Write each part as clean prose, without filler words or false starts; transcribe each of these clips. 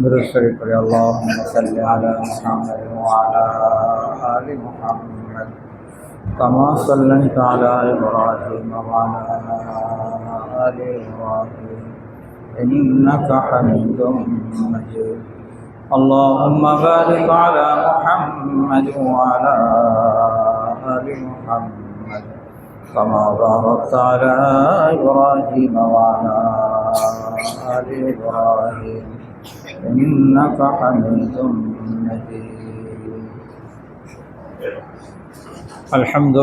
درود شریف پڑھیں اللهم صل علی محمد وعلى آل محمد كما صليت على إبراهيم وعلى آل إبراهيم إنك حميد مجيد اللهم بارك على محمد وعلى آل محمد كما باركت على إبراهيم وعلى آل إبراهيم إنك حميد مجيد الحمد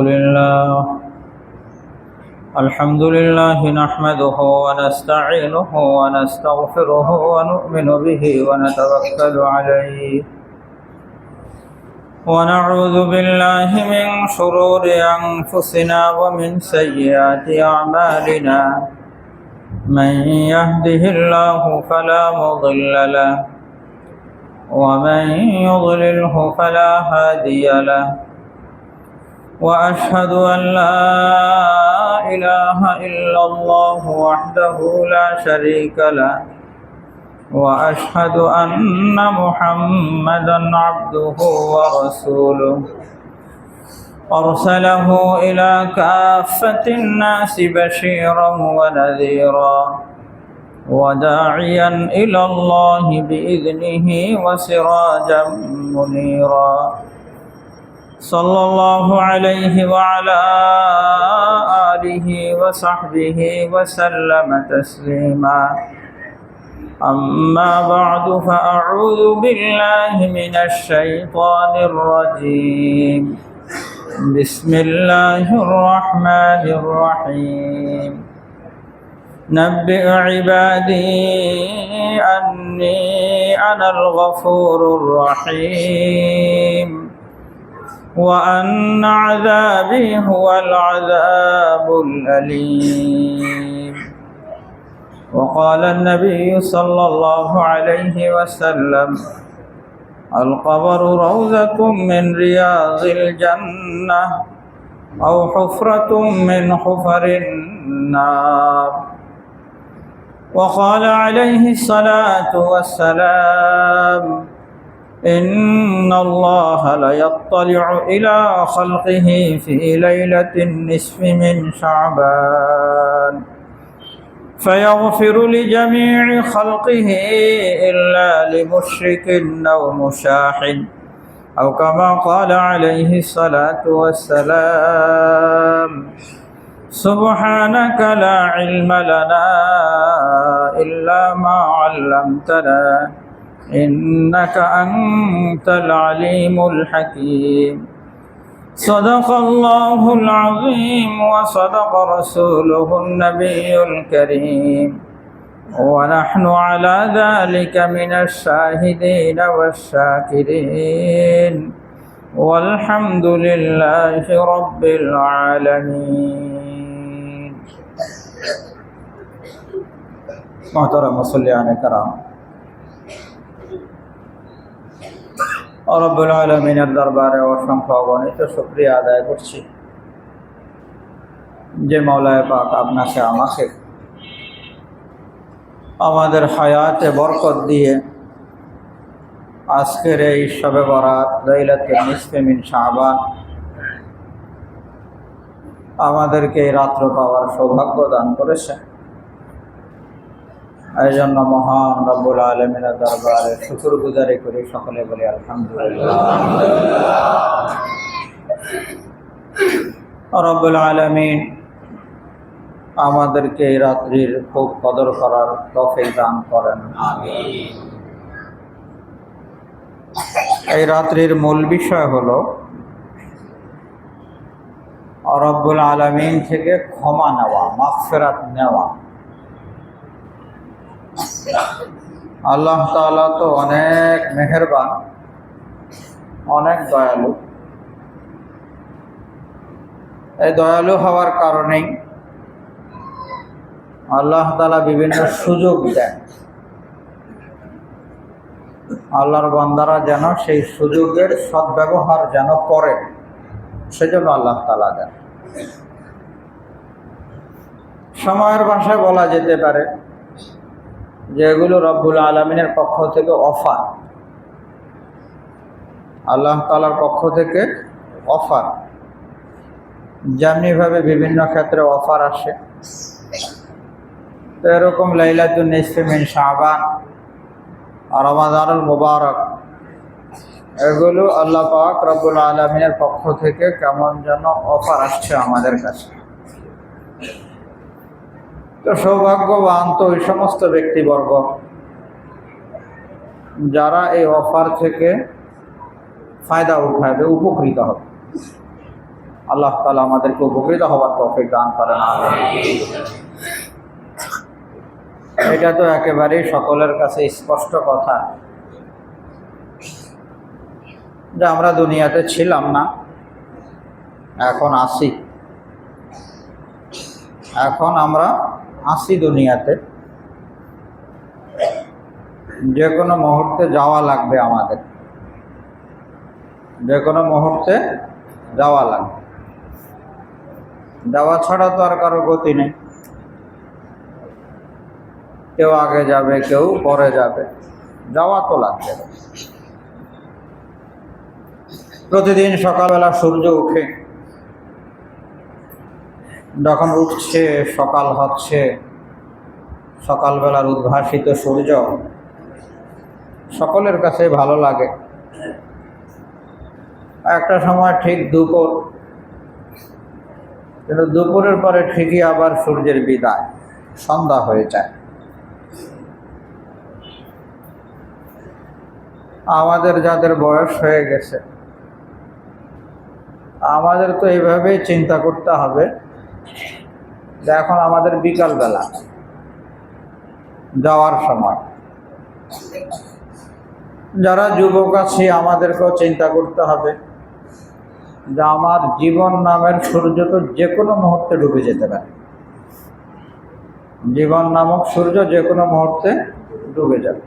لله نحمده ونستعينه ونستغفره ونؤمن به ونتوكل عليه ونعوذ بالله من شرور أنفسنا ومن سيئات أعمالنا من يهده الله فلا مضل له ومن يضلله فلا هادي له وأشهد أن لا إله إلا الله وحده لا شريك له وأشهد أن محمدا عبده ورسوله أرسله إلى كافة الناس بشيرا ونذيرا وداعيا إلى الله بإذنه وسراجا منيرا صلى الله عليه وعلى آله وصحبه وسلم تسليما أما بعد فأعوذ بالله من الشيطان الرجيم بسم الله الرحمن الرحيم نبئ عبادي أني أنا الغفور الرحيم وأن عذابي هو العذاب الأليم وقال النبي صلى الله عليه وسلم القبر روضة من رياض الجنة أو حفرة من حفر النار وقال عليه الصلاة والسلام إن الله ليطلع إلى خلقه في ليلة النصف من شعبان فيغفر لجميع خلقه إلا لمشرك أو مشاحن أو كما قال عليه الصلاة والسلام سبحانك لا علم لنا إلا ما علمتنا إنك أنت العليم الحكيم صدق الله العظيم وصدق رسوله النبي الكريم ونحن على ذلك من الشاهدين والشاكرين والحمد لله رب العالمين محترم মুসল্লিয়ান کرام রব্বুল আলামিনের দরবারে অসংখ্য অগণিত শুকরিয়া আদায় করছি যে মাওলায়ে পাক আপনাকে আমাকে আমাদের হায়াতে বরকত দিয়ে আজকের এই শবে বরাত লাইলাতুন নিসফে মিন শাবান আমাদেরকে এই রাত্র পাওয়ার সৌভাগ্য দান করেছেন। এই জন্য মহান রব্বুল আলামিনের দরবারে শুকরগুজারি করি, সকলে বলি আলহামদুলিল্লাহ। রব্বুল আলামিন আমাদেরকে এই রাত্রির খুব কদর করার তৌফিক দান করেন, আমিন। এই রাত্রির মূল বিষয় হলো রব্বুল আলামিন থেকে ক্ষমা নেওয়া, মাগফিরাত নেওয়া। আল্লাহ তাআলা তো অনেক মেহেরবান, অনেক দয়ালু। এই দয়ালু হওয়ার কারণেই আল্লাহ তাআলা বিভিন্ন সুযোগ দেন, আল্লাহর বান্দারা যেন সেই সুযোগের সদ্ব্যবহার যেন করে, সেজন্য আল্লাহ তাআলা দেন। সময়ের ভাষায় বলা যেতে পারে যেগুলো রব্বুল আলামিনের পক্ষ থেকে অফার, আল্লাহ তাআলার পক্ষ থেকে অফার। যেমনিভাবে বিভিন্ন ক্ষেত্রে অফার আসে, তো এরকম লাইলাতুন নিসফি মিন শাবান, রমাদানুল মুবারক, এগুলো আল্লাহ পাক রব্বুল আলামিনের পক্ষ থেকে কেমন যেন অফার আসছে আমাদের কাছে। তো সৌভাগ্যবান তো ওই সমস্ত ব্যক্তিবর্গ যারা এই অফার থেকে ফায়দা উঠাবে, উপকৃত হবে। আল্লাহ তাআলা আমাদেরকে উপকৃত হওয়ার তৌফিক দান করেন। এটা তো একেবারেই সকলের কাছে স্পষ্ট কথা যে আমরা দুনিয়াতে ছিলাম না, এখন আসি। এখন আমরা আসি দুনিয়াতে, যে কোনো মুহূর্তে যাওয়া লাগবে আমাদের, যে কোনো মুহূর্তে যাওয়া লাগবে। যাওয়া ছাড়া তো আর কারো গতি নেই। কেউ আগে যাবে, কেউ পরে যাবে, যাওয়া তো লাগবে। প্রতিদিন সকালবেলা সূর্য উঠে, যখন উঠছে সকাল হচ্ছে, সকালবেলার উদ্ভাসিত সূর্য সকলের কাছে ভালো লাগে। একটা সময় ঠিক দুপুর, কিন্তু দুপুরের পরে ঠিকই আবার সূর্যের বিদায়, সন্ধ্যা হয়ে যায়। আমাদের যাদের বয়স হয়ে গেছে, আমাদের তো এইভাবেই চিন্তা করতে হবে যে এখন আমাদের বিকালবেলা যাওয়ার সময়। যারা যুবক আছি আমাদেরকেও চিন্তা করতে হবে যে আমার জীবন নামের সূর্য তো যে কোনো মুহূর্তে ডুবে যেতে পারে। জীবন নামক সূর্য যে কোনো মুহূর্তে ডুবে যাবে।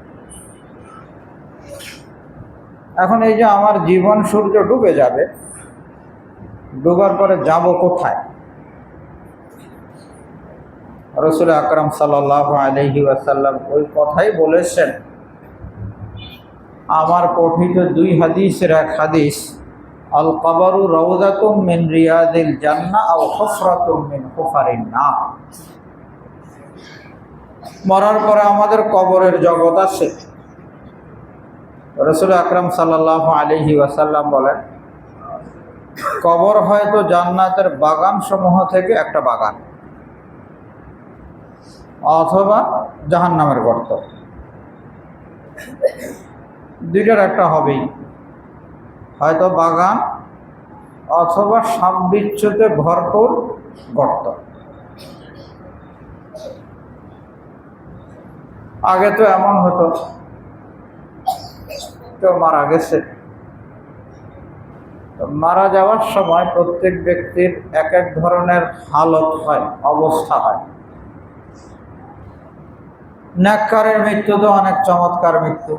এখন এই যে আমার জীবন সূর্য ডুবে যাবে, ডুবার পরে যাব কোথায়? রাসূল আকরাম সাল্লাল্লাহু আলাইহি ওয়াসাল্লাম ওই কথাই বলেছেন। আমার পঠিত দুই হাদিসের এক হাদিস, আল কবরু রাউযাতুম মিন রিয়াদিল জান্নাহ আও হুফরাতুম মিন হুফারিন নার। মরার পরে আমাদের কবরের জগৎ আছে। রাসূল আকরাম সাল্লাল্লাহু আলাইহি ওয়াসাল্লাম বলেন, কবর হয়তো জান্নাতের বাগান সমূহ থেকে একটা বাগান, অথবা জাহান্নামের গর্ত, দুইটার একটা হবেই। হয়তো বাগান অথবা সাপ বিচ্ছুতে ভরপুর গর্ত। আগে তো এমন হতো, কেউ মারা গেছে, মারা যাওয়ার সময় প্রত্যেক ব্যক্তির এক এক ধরনের হালত হয়, অবস্থা হয়। নেককারের মৃত্যু তো অনেক চমৎকার মৃত্যু,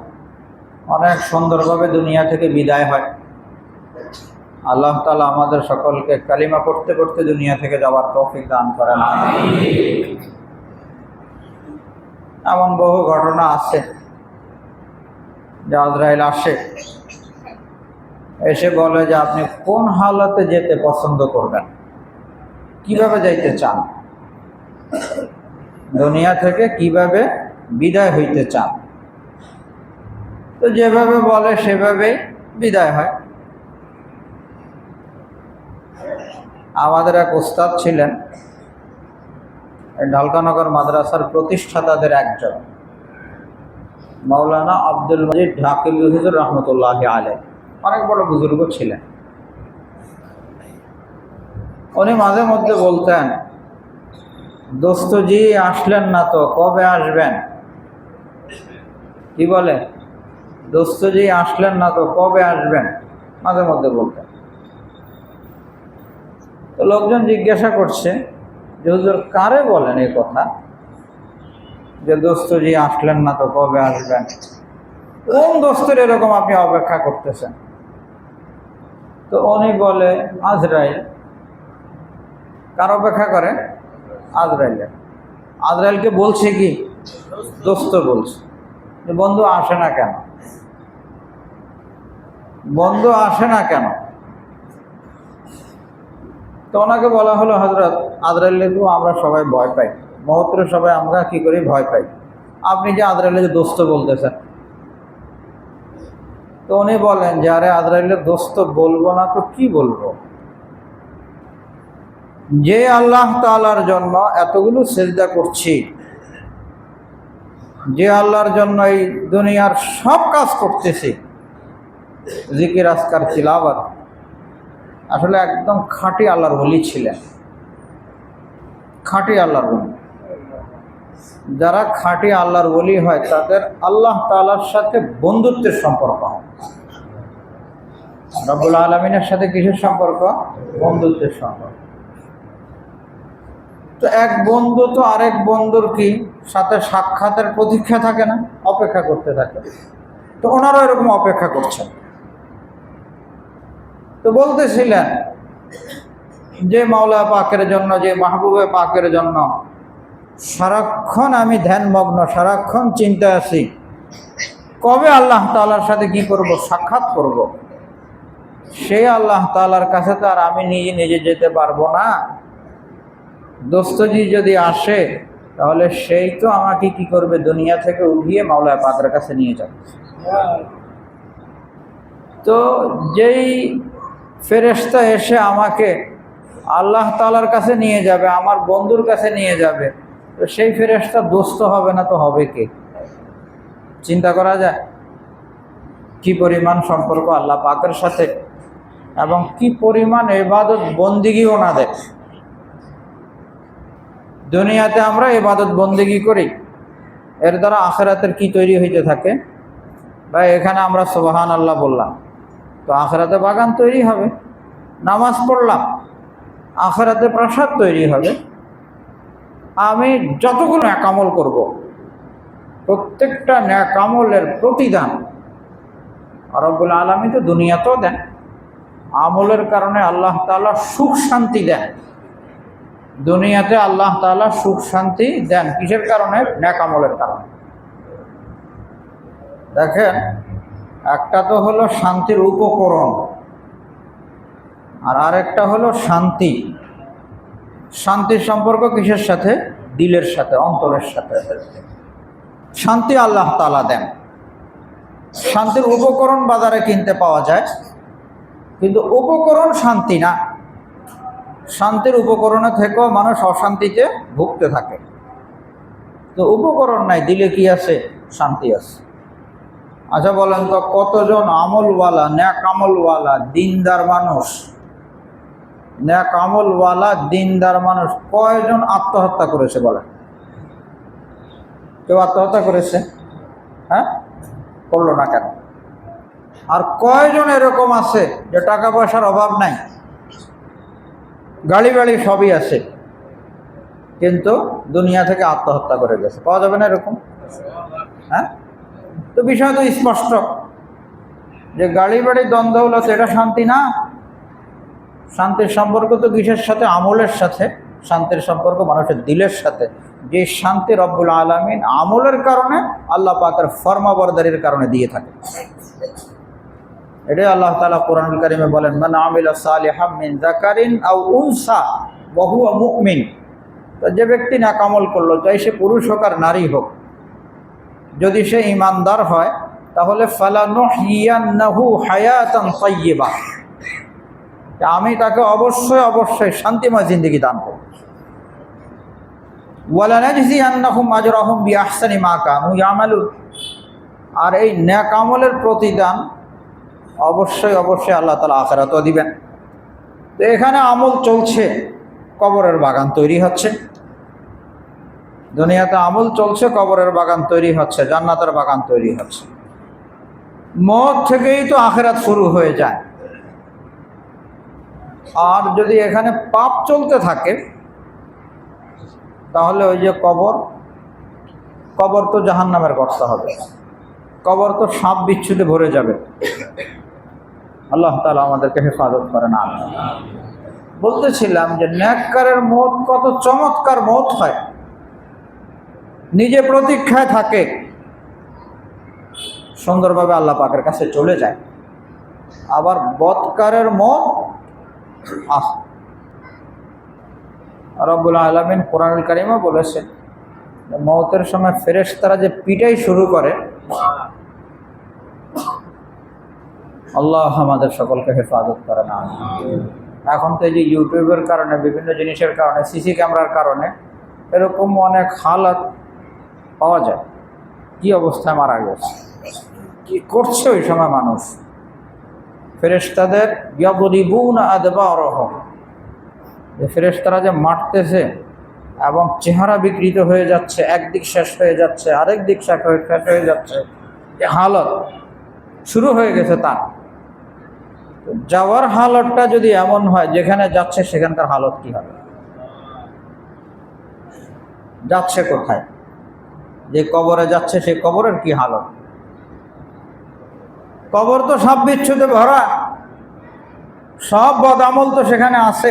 অনেক সুন্দরভাবে দুনিয়া থেকে বিদায় হয়। আল্লাহ তাআলা আমাদের সকলকে কালিমা পড়তে পড়তে দুনিয়া থেকে যাওয়ার তৌফিক দান করেন। এমন বহু ঘটনা আছে যে আজরাইল আসে, এসে বলে যে আপনি কোন হালতে যেতে পছন্দ করবেন, কিভাবে যাইতে চান, দুনিয়া থেকে কিভাবে বিদায় হইতে চান। তো যেভাবে বলে সেভাবে বিদায় হয়। আমাদের এক উস্তাদ ছিলেন, ঢালকানগর মাদ্রাসার প্রতিষ্ঠাতাদের একজন, মাওলানা আব্দুল মজিদ ঢাকিল হুজুর রহমতুল্লাহি আলাইহি, অনেক বড় বুজুর্গ ছিলেন। উনি মাঝে মধ্যে বলতেন, দোস্তজি আসলেন না তো, কবে আসবেন? কি বলে? দোস্তজি আসলেন না তো, কবে আসবেন? মাঝে মধ্যে বলতেন। তো লোকজন জিজ্ঞাসা করছে যে হুজুর কারে বলেন এই কথা, যে দোস্তজি আসলেন না তো, কবে আসবেন? কোন দোস্তের এরকম আপনি অপেক্ষা করতেছেন? তো উনি বলে, আজরাইল। কার অপেক্ষা করে? আজরাইলের। আজরাইলকে বলছে কি দোস্ত বলছে যে বন্ধু আসে না কেন, বন্ধু আসে না কেন? তো ওনাকে বলা হলো, হযরত আজরাইলকে আমরা সবাই ভয় পাই, মহত্তরে সবাই আমরা কি করি, ভয় পাই। আপনি যে আজরাইলকে দোস্ত বলতেছেন। তো উনি বলেন যে আরে আজরাইলের দোস্ত বলবো না তো কি বলবো? যে আল্লাহ তাআলার জন্য এতগুলো সিজদা করছি, যে আল্লাহর জন্য এই দুনিয়ার সব কাজ করতেছি, জিকির আজকার তিলাওয়াত, আসলে একদম খাঁটি আল্লাহর ওলি ছিলেন, খাঁটি আল্লাহর ওলি। যারা খাঁটি আল্লাহর ওলি হয় তাদের আল্লাহ তাআলার সাথে বন্ধুত্বের সম্পর্ক হয়। রব্বুল আলামিনের সাথে কিসের সম্পর্ক? বন্ধুত্বের সম্পর্ক। তো এক বন্ধু তো আরেক বন্ধুর কি সাথে সাক্ষাতের প্রতীক্ষা থাকে না, অপেক্ষা করতে থাকে। তো ওনারা এরকম অপেক্ষা করছেন। তো বলতেছিলেন যে মাওলা পাকের জন্য, যে মাহবুবে পাকের জন্য সারাক্ষণ আমি ধ্যানমগ্ন, সারাক্ষণ চিন্তায় আছি, কবে আল্লাহ তাআলার সাথে কি করব, সাক্ষাৎ করব। সেই আল্লাহ তাআলার কাছে তো আর আমি নিজে নিজে যেতে পারবো না, দোস্তজি যদি আসে তাহলে সেই তো আমাকে কি করবে, দুনিয়া থেকে উঠিয়ে মাওলা পাকের কাছে নিয়ে যাবে। তো যেই ফেরেশতা এসে আমাকে আল্লাহ তাআলার কাছে নিয়ে যাবে, আমার বন্ধুর কাছে নিয়ে যাবে, তো সেই ফেরেশতা দোস্ত হবে না তো হবে কে? চিন্তা করা যায় কি পরিমাণ সম্পর্ক আল্লাহ পাকের সাথে, এবং কি পরিমাণ ইবাদত বন্দিগি ওনাদের। দুনিয়াতে আমরা ইবাদত বন্দিগি করি, এর দ্বারা আখিরাতের কি তৈরি হইতে থাকে? বা এখানে আমরা সুবহানাল্লাহ বললাম, তো আখিরাতে বাগান তৈরি হবে। নামাজ পড়লাম, আখিরাতে প্রাসাদ তৈরি হবে। আমি যতগুলো নেক আমল করব, প্রত্যেকটা নেক আমলের প্রতিদান রব্বুল আলামিন তো দুনিয়াতেও দেন। আমলের কারণে আল্লাহ তাআলা সুখ শান্তি দেন, দুনিয়াতে আল্লাহ তাআলা সুখ শান্তি দেন। কিসের কারণে? নেক আমলের কারণে। দেখেন, একটা তো হলো শান্তির উপকরণ, আর আরেকটা হলো শান্তি। শান্তির সম্পর্ক কিসের সাথে? দিলের সাথে, অন্তরের সাথে। শান্তি আল্লাহ তাআলা দেন। শান্তির উপকরণ বাজারে কিনতে পাওয়া যায়, কিন্তু উপকরণ শান্তি না। শান্তির উপকরণে থেকেও মানুষ অশান্তিতে ভুগতে থাকে। তো উপকরণ নাই, দিলে কি আছে? শান্তি আছে। আচ্ছা বলেন তো, কতজন আমলওয়ালা, নেক আমলওয়ালা দিনদার মানুষ, নেক আমলওয়ালা দিনদার মানুষ কয়জন আত্মহত্যা করেছে বলেন? কেউ আত্মহত্যা করেছে? হ্যাঁ, করলো না কেন? আর কয়জন এরকম আছে যে টাকা পয়সার অভাব নাই, গাড়ি বাড়ি সবই আছে, কিন্তু দুনিয়া থেকে আত্মহত্যা করে গেছে? পাওয়া যাবে না এরকম? হ্যাঁ, তো বিষয় তো স্পষ্ট যে গাড়ি বাড়ির দ্বন্দ্ব হলো, এটা শান্তি না। শান্তির সম্পর্ক তো কিসের সাথে? আমলের সাথে। শান্তির সম্পর্ক মানুষের দিলের সাথে। যে শান্তি রব্বুল আলামিন আমলের কারণে, আল্লাহ পাকের ফরমাবরদারির কারণে দিয়ে থাকে। এটাই আল্লাহ তাআলা কোরআনুল কারীমে বলেন, মান আমিলা সালিহাম মিন যাকারিন আও উনসা ওয়া হুয়া মুমিন। তো যে ব্যক্তি নেক আমল করলো, চাই সে পুরুষ হোক আর নারী হোক, যদি সে ঈমানদার হয়, তাহলে ফালানুহইয়ান্নাহু হায়াতান তাইয়্যিবা, আমি তাকে অবশ্যই অবশ্যই শান্তিময় জিন্দেগি দান করব। ওয়ালা নাজজিয়ান্নাহুম আজরাহুম বিআহসানি মা কানু ইয়ামালুন। আর এই নেক আমলের প্রতিদান অবশ্যই অবশ্যই আল্লাহ তাআলা আখিরাতেও দিবেন। তো এখানে আমল চলছে, কবরের বাগান তৈরি হচ্ছে। দুনিয়াতে আমল চলছে, কবরের বাগান তৈরি হচ্ছে, জান্নাতের বাগান তৈরি হচ্ছে। মওত থেকেই তো আখিরাত শুরু হয়ে যায়। আর যদি এখানে পাপ চলতে থাকে, তাহলে ওই যে কবর, কবর তো জাহান্নামের গর্ত হবে, কবর তো সাপ বিচ্ছুতে ভরে যাবে। আল্লাহ তাআলা আমাদেরকে হেফাজত করেন। বলতেছিলাম যে নেককারের মওত কত চমৎকার মওত হয়। নিজে প্রতীক্ষায় থাকে, সুন্দরভাবে আল্লাহ পাকের কাছে চলে যায়। আবার বদকারের মত রব্বুল আলামিন কোরআনুল কারীমে বলেছেন মওতের সময় ফেরেশতারা যে পিটাই শুরু করে, আল্লাহ আমাদের সকলকে হেফাজত করে না। এখন তো এই যে ইউটিউবের কারণে, বিভিন্ন জিনিসের কারণে, সিসি ক্যামেরার কারণে এরকম অনেক হালাত পাওয়া যায়। কি অবস্থায় মারা গেছে, কি করছে ওই সময় মানুষ। ফেরেশতাদের ইয়াদরিবুনা আদবারহুম, যে ফেরেশতারা যে মারতেছে এবং চেহারা বিকৃত হয়ে যাচ্ছে, একদিক শেষ হয়ে যাচ্ছে, আরেক দিক শেষ হয়ে যাচ্ছে, এ হালত শুরু হয়ে গেছে তার। যাওয়ার হালতটা যদি এমন হয় যেখানে যাচ্ছে সেখানকার হালত কি হবে? যাচ্ছে কোথায়? যে কবরে যাচ্ছে সেই কবরের কি হালত? কবর তো সব বিচ্ছুতে ভরা, সব বদআমল তো সেখানে আছে।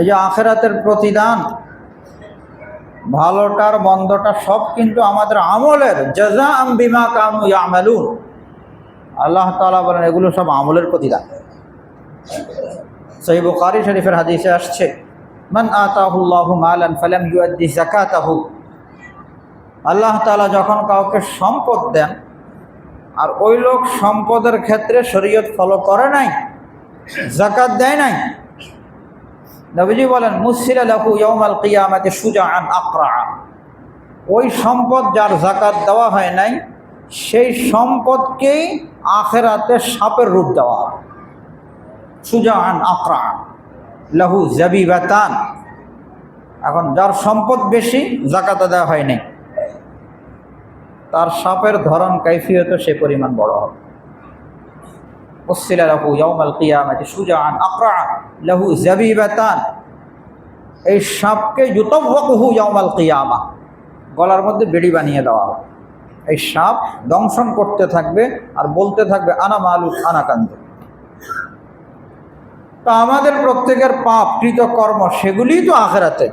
এই যে আখিরাতের প্রতিদান, ভালোটার মন্দটা সব কিন্তু আমাদের আমলের, জাযাআম বিমা কানু ইয়ামালুন। আল্লাহ তাআলা বলেন এগুলো সব আমলের প্রতিদান। সহিহ বুখারী শরীফের হাদিসে আসছে, মান আতাহুল্লাহু মালান ফালাম ইউআদ্দি যাকাতাহু। আল্লাহ তাআলা যখন কাউকে সম্পদ দেন আর ওই লোক সম্পদের ক্ষেত্রে শরীয়ত ফলো করে নাই, যাকাত দেয় নাই, নবীজি বলেন মুসিলা লাহু ইয়াউমাল কিয়ামাতি শুজাআন আকরা। ওই সম্পদ যার যাকাত দেওয়া হয় নাই, সেই সম্পদকেই আখিরাতে সাপের রূপ দেওয়া হবে। শুজাআন আকরা লাহু জাবিবাতান। এখন যার সম্পদ বেশি, যাকাত দেওয়া হয় নাই, তার সাপের ধরন কাইফিয়ত সে পরিমাণ বড় হবে। উসিলা লাহু ইয়াউমাল কিয়ামাতি শুজাআন আকরা লাহু জাবিবাতান। এই সাপকে ইউতাওয়াকুহু ইয়াউমাল কিয়ামা, গলার মধ্যে বেড়ি বানিয়ে দেওয়া হবে। এই সাপ দংশন করতে থাকবে আর বলতে থাকবে আনা মালুক আনা কান্ত। তো আমাদের প্রত্যেকের পাপ কৃত কর্ম সেগুলিই তো আখিরাতে,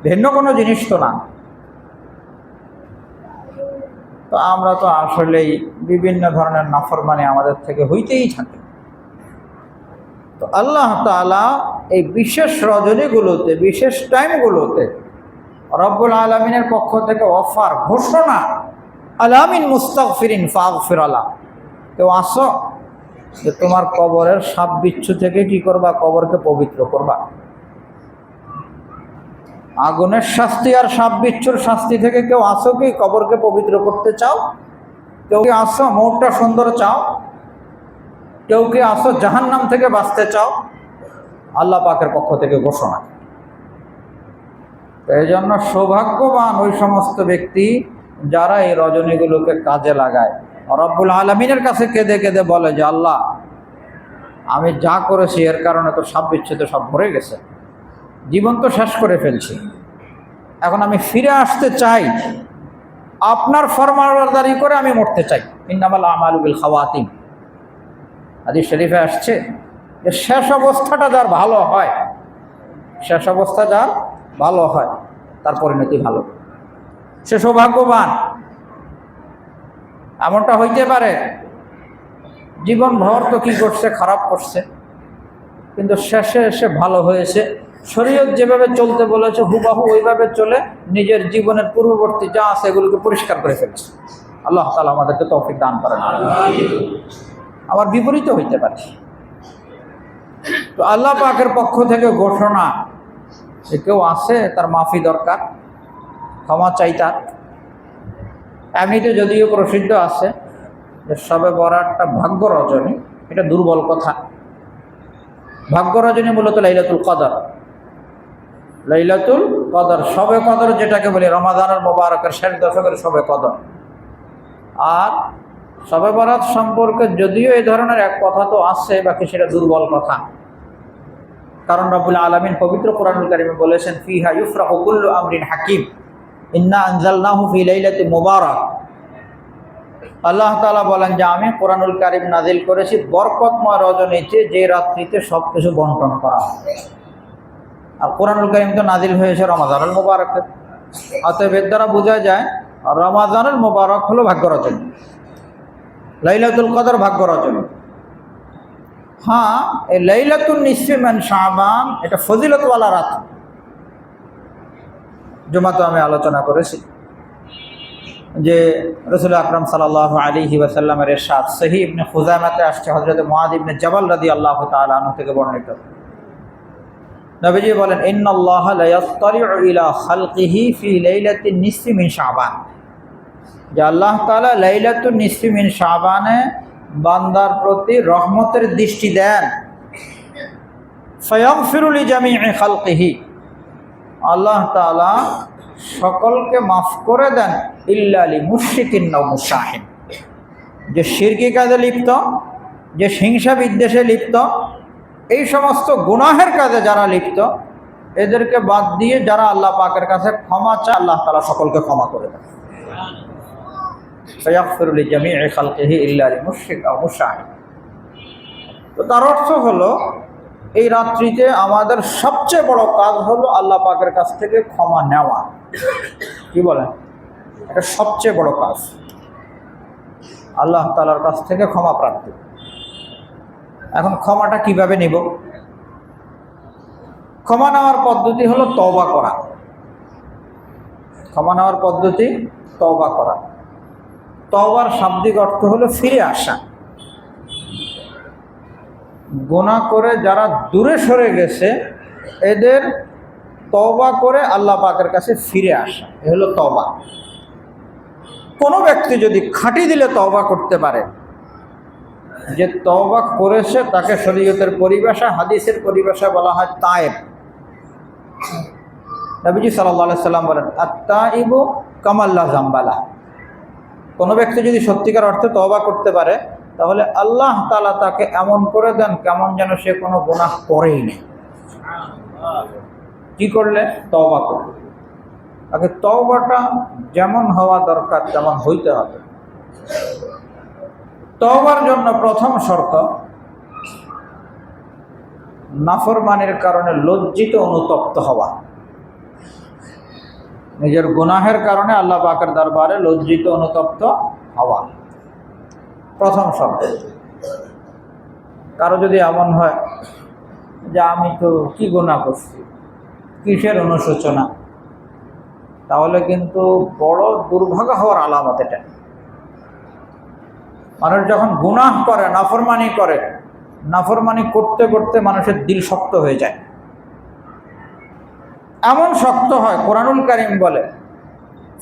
ভিন্ন কোনো জিনিস তো না। তো আমরা তো আসলেই বিভিন্ন ধরনের নাফরমানি আমাদের থেকে হইতেই থাকে। তো আল্লাহ তাআলা এই বিশেষ রজনীগুলোতে, বিশেষ টাইমগুলোতে রব্বুল আলামিনের পক্ষ থেকে অফার, ঘোষণা, আলামিন মুস্তাগফিরিন ফাগফির লাহ। কেউ আসো যে তোমার কবরের সাপ বিচ্ছু থেকে কি করবা? কবরকে পবিত্র করবা। আগুনের শাস্তি আর সাপ বিচ্ছুর শাস্তি থেকে কেউ আসো কি কবরকে পবিত্র করতে চাও? কেউ কি আসো মৌতটা সুন্দর চাও? কেউ কি আসো জাহান্নাম থেকে বাঁচতে চাও? আল্লাহ পাকের পক্ষ থেকে ঘোষণা। এই জন্য সৌভাগ্যবান ওই সমস্ত ব্যক্তি যারা এই রজনীগুলোকে কাজে লাগায়, রব্বুল আলামিনের কাছে কেঁদে কেঁদে বলে যে আল্লাহ, আমি যা করেছি এর কারণে তো সাপ বিচ্ছুতে সব ভরে গেছে, জীবন তো শেষ করে ফেলছি, এখন আমি ফিরে আসতে চাই, আপনার ফরমানবরদারি করে আমি মরতে চাই। ইন্নামাল আমালু বিল খাওয়াতিম, হাদিস শরীফে আসছে যে শেষ অবস্থাটা যার ভালো হয়, শেষ অবস্থা যার ভালো হয় তার পরিণতি ভালো, সে সৌভাগ্যবান। এমনটা হইতে পারে জীবন ভর তো কি করছে, খারাপ করছে, কিন্তু শেষে এসে ভালো হয়েছে। শরীয়ত যেভাবে চলতে বলেছে হুবাহু ওইভাবে চলে নিজের জীবনের পূর্ববর্তী যা আছে এগুলোকে পরিষ্কার করে ফেলছে। আল্লাহ তাআলা আমাদেরকে তৌফিক দান করেন। আবার বিপরীত হইতে পারে। তো আল্লাহ পাকের পক্ষ থেকে ঘোষণা যে কেউ আছে তার মাফি দরকার, ক্ষমা চাই তার। এমনিতে যদিও প্রসিদ্ধ আছে যে শবে বরাতটা ভাগ্য রজনী, এটা দুর্বল কথা। ভাগ্য রজনী মূলত লাইলাতুল কদর। লাইলাতুল কদর, শবে কদর যেটাকে বলি, রমাদানের মোবারকের শেষ দশকের শবে কদর। আর শবে বরাত সম্পর্কে যদিও এই ধরনের এক কথা তো আছে, বাকি সেটা দুর্বল কথা। কারণ রব্বুল আলামিন পবিত্র কোরআনুল কারীমে বলেছেন ফিহা ইউফরাকু কুল্লু আমরিন হাকিম ইন্না আনজালনাহু ফি লাইলাতিন মুবারাক। আল্লাহ তাআলা বলেন যে আমি কোরআনুল কারীম নাজিল করেছি বরকতময় রজনীতে, যে রাত্রিতে সব কিছু বন্টন করা হয়। আর কোরআনুল কারীম তো নাজিল হয়েছে রমাদানুল মুবারকে, অতএব এর দ্বারা বোঝা যায় রমাদানুল মুবারক হলো ভাগ্য রচনা, লাইলাতুল কদর ভাগ্য রচনা। হ্যাঁ, এই লাইলাতুন নিসফি মিন শাবান এটা ফজিলতওয়ালা রাত, জুমাতে আমি আলোচনা করেছি যে রাসূল আকরাম সাল্লাল্লাহু আলাইহি ওয়াসাল্লামের ইরশাদ সহিহ ইবনে খুজাইমাতে আসছে, হযরত মুআয ইবনে জাবাল রাদিয়াল্লাহু তাআলা আনহু থেকে বর্ণিত। নবীজি বলেন, ইন্নাল্লাহা লা ইয়াত্তালিউ ইলা খালকিহি ফি লাইলাতিন নিসফি মিন শাবান, যে আল্লাহ তাআলা লাইলাতুন নিসফি মিন শাবানে বান্দার প্রতি রহমতের দৃষ্টি দেন। ফায়াগফিরু লিজামিই খালকিহি, আল্লাহ তাআলা সকলকে মাফ করে দেন, ইল্লা লিমুশরিকিন ওয়া মুশাহিন, যে শিরকি কাজে লিপ্ত, যে হিংসা বিদ্বেষে লিপ্ত, এই সমস্ত গুনাহের কাজে যারা লিপ্ত, এদেরকে বাদ দিয়ে যারা আল্লাহ পাকের কাছে ক্ষমা চায়, আল্লাহ তাআলা সকলকে ক্ষমা করে দেন। ফায়াগফিরু লিজামিই খালকিহি ইল্লা লিমুশরিক ওয়া মুশাহিন। তো তার অর্থ হলো এই রাত্রিতে আমাদের সবচেয়ে বড় কাজ হলো আল্লাহ পাকের কাছ থেকে ক্ষমা নেওয়া। কি বলেন? এটা সবচেয়ে বড় কাজ, আল্লাহ তাআলার কাছ থেকে ক্ষমা প্রাপ্তি। এখন ক্ষমাটা কিভাবে নিব? ক্ষমা নেওয়ার পদ্ধতি হলো তওবা করা। ক্ষমা নেওয়ার পদ্ধতি তওবা করা। তওবার শাব্দিক অর্থ হলো ফিরে আসা। গুনাহ করে যারা দূরে সরে গেছে এদের তওবা করে আল্লাহ পাকের কাছে ফিরে আসা, এ হলো তওবা। কোনো ব্যক্তি যদি খাঁটি দিলে তওবা করতে পারে, যে তওবা করেছে, তাকে শরীয়তের পরিভাষা, হাদিসের পরিভাষা বলা হয় তায়েব। নবীজি সাল্লাল্লাহু আলাইহি সাল্লাম বলেন, আত-তাইবু কামান লা যামবা লাহ। কোনো ব্যক্তি যদি সত্যিকার অর্থে তওবা করতে পারে, তাহলে আল্লাহ তাআলা তাকে এমন করে দেন কেমন যেন সে কোনো গুনাহ করেই নেই। কি করলে? তওবা করলে। তাকে তওবাটা যেমন হওয়া দরকার তেমন হইতে হবে। তওবার জন্য প্রথম শর্ত, নাফরমানির কারণে লজ্জিত অনুতপ্ত হওয়া। নিজের গুনাহের কারণে আল্লাহ পাকের দরবারে লজ্জিত অনুতপ্ত হওয়া প্রথম শর্ত। কারো যদি এমন হয় যে আমি তো কি গুনাহ করছি, কিসের অনুশোচনা, তাহলে কিন্তু বড় দুর্ভাগ্য হওয়ার আলামত এটা। মানুষ যখন গুনাহ করে, নাফরমানি করে, নাফরমানি করতে করতে মানুষের দিল শক্ত হয়ে যায়। এমন শক্ত হয়, কোরআনুল কারীম বলে,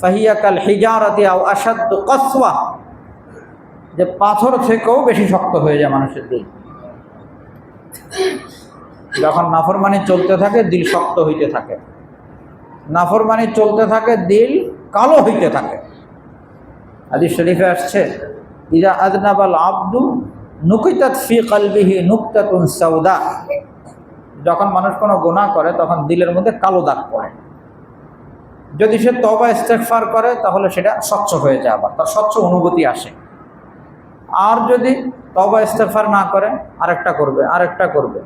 ফাহিয়া কাল হিজারাতি আও আশাদ্দু কাসওয়া, যে পাথর থেকেও বেশি শক্ত হয়ে যায় মানুষের দিল। যখন নাফরমানি চলতে থাকে দিল শক্ত হইতে থাকে, নাফরমানি চলতে থাকে দিল কালো হইতে থাকে। হাদিস শরীফে আসছে, ইযা আযনাবাল আবদু নুকিতাত ফি কলবিহি নুকতাতুন সাউদা, যখন মানুষ কোনো গুনাহ করে তখন দিলের মধ্যে কালো দাগ পড়ে। যদি সে তওবা ইস্তেগফার করে তাহলে সেটা স্বচ্ছ হয়ে যায়, আবার তার স্বচ্ছ অনুভূতি আসে। আর যদি তওবা ইস্তেগফার না করে আরেকটা করবে, আরেকটা করবে,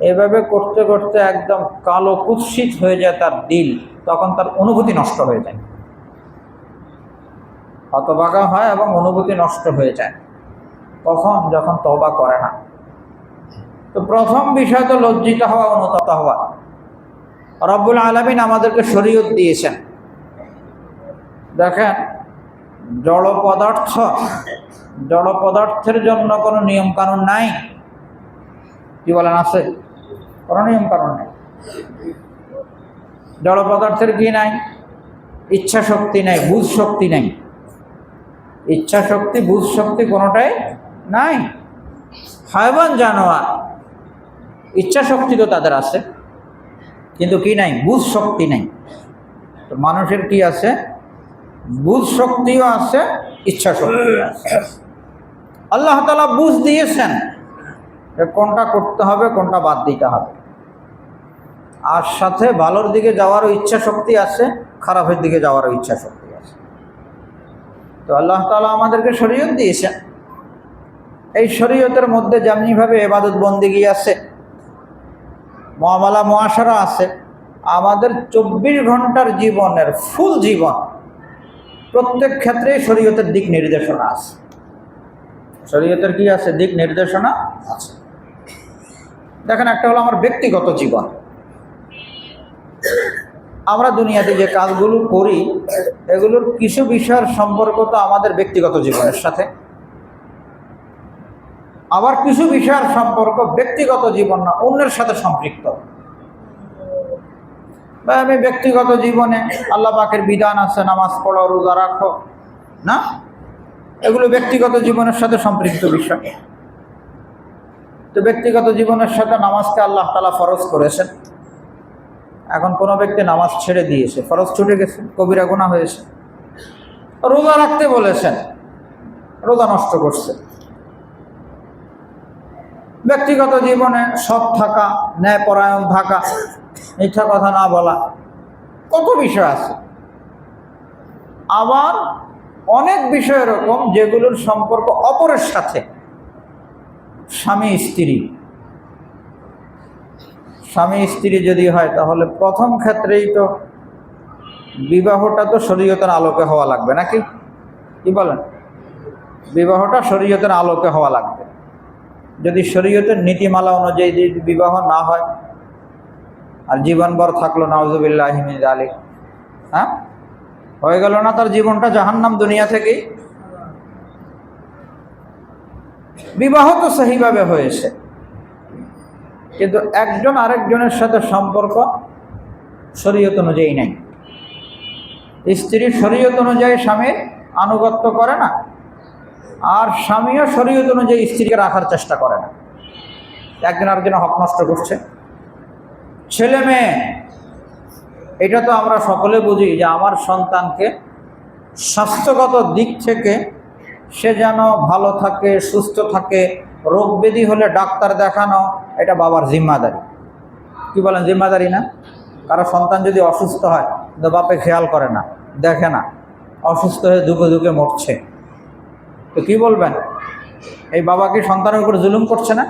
এভাবে করতে করতে একদম কালো কুৎসিত হয়ে যায় তার দিল, তখন তার অনুভূতি নষ্ট হয়ে যায়, হতভাগা হয় এবং অনুভূতি নষ্ট হয়ে যায়। কখন? যখন তওবা করে না। তো প্রথম বিষয় তো লজ্জিত হওয়া, অনুতপ্ত হওয়া। রব্বুল আলামিন আমাদেরকে শরীয়ত দিয়েছেন। দেখেন, জড় পদার্থের জন্য কোনো নিয়ম কানুন নাই। কি বলেন, আছে? কোনো নিয়ম কানুন নাই। জড় পদার্থের কি নাই? ইচ্ছা শক্তি নাই, বুঝ শক্তি নাই। ইচ্ছা শক্তি, বুঝ শক্তি কোনোটাই নাই। হায়ওয়ান জানোয়ার ইচ্ছা শক্তি তো তাদের আছে, কিন্তু কি নাই? বুঝ শক্তি নাই। তো মানুষের কি আছে? বুঝ শক্তিও আছে, ইচ্ছা শক্তিও আছে। আল্লাহ তাআলা বুঝ দিয়েছেন কোনটা করতে হবে, কোনটা বাদ দিতে হবে। আর সাথে ভালোর দিকে যাওয়ারও ইচ্ছা শক্তি আছে, খারাপের দিকে যাওয়ারও ইচ্ছা শক্তি আছে। তো আল্লাহ তাআলা আমাদেরকে শরীয়ত দিয়েছেন। এই শরীয়তের মধ্যে যেমনিভাবে ইবাদত বন্দেগী আছে, মুআমালা মুআশারা আছে, আমাদের 24 ঘন্টার জীবনের ফুল জীবন প্রত্যেক ক্ষেত্রে শরীয়তের দিক নির্দেশনা আছে। শরীয়তের কি আছে? দিক নির্দেশনা আছে। দেখেন, একটা হলো আমার ব্যক্তিগত জীবন। আমরা দুনিয়াতে যে কাজগুলো করি এগুলোর কিছু বিষয়ের সম্পর্ক তো আমাদের ব্যক্তিগত জীবনের সাথে, আবার কিছু বিষয়ের সম্পর্ক ব্যক্তিগত জীবন না, অন্যের সাথে সম্পৃক্ত। বা আমি ব্যক্তিগত জীবনে আল্লাহ পাকের বিধান আছে, নামাজ পড়ো, রোজা রাখো, না, এগুলো ব্যক্তিগত জীবনের সাথে সম্পৃক্ত বিষয়। তো ব্যক্তিগত জীবনের সাথে নামাজকে আল্লাহ তাআলা ফরজ করেছেন। এখন কোনো ব্যক্তি নামাজ ছেড়ে দিয়েছে, ফরজ ছুটে গেছে, কবিরা গুনাহ হয়েছে। রোজা রাখতে বলেছেন, রোজা নষ্ট করছে। ব্যক্তিগত জীবনে সৎ থাকা, ন্যায়পরায়ণ থাকা, মিথ্যা কথা না বলা, কত বিষয় আছে। আবার অনেক বিষয় এরকম যেগুলোর সম্পর্ক অপরের সাথে, স্বামী স্ত্রী যদি হয় তাহলে প্রথম ক্ষেত্রেই তো বিবাহটা তো শরীয়তের আলোকে হওয়া লাগবে, নাকি? কি বলেন? বিবাহটা শরীয়তের আলোকে হওয়া লাগবে। যদি শরীয়তের নীতিমালা অনুযায়ী যদি বিবাহ না হয় আর জীবনভর থাকলো, নাউজুবিল্লাহি মিন যালিক, হ্যাঁ, হয়ে গেল না তার জীবনটা জাহান্নাম দুনিয়া থেকেই? বিবাহ তো সহিভাবে হয়েছে, কিন্তু একজন আরেকজনের সাথে সম্পর্ক শরীয়ত অনুযায়ী নাই। স্ত্রী শরীয়ত অনুযায়ী স্বামীর আনুগত্য করে না, আর স্বামীও শরীয়ত অনুযায়ী স্ত্রীকে রাখার চেষ্টা করে না। একজন আরেকজনের হক নষ্ট করছে। ছেলে মেয়ে, এটা তো আমরা সকলে বুঝি যে আমার সন্তানকে স্বাস্থ্যগত দিক থেকে সে যেন ভালো থাকে, সুস্থ থাকে, রোগ ব্যাধি হলে ডাক্তার দেখানো, এটা বাবার জিম্মাদারি। কি বলেন? জিম্মাদারি না? কারো সন্তান যদি অসুস্থ হয় কিন্তু বাপে খেয়াল করে না, দেখে না, অসুস্থ হয়ে দুঃখে দুঃখে মরছে, তো কি বলবেন? এই বাবা কি সন্তানের উপর জুলুম করছে না?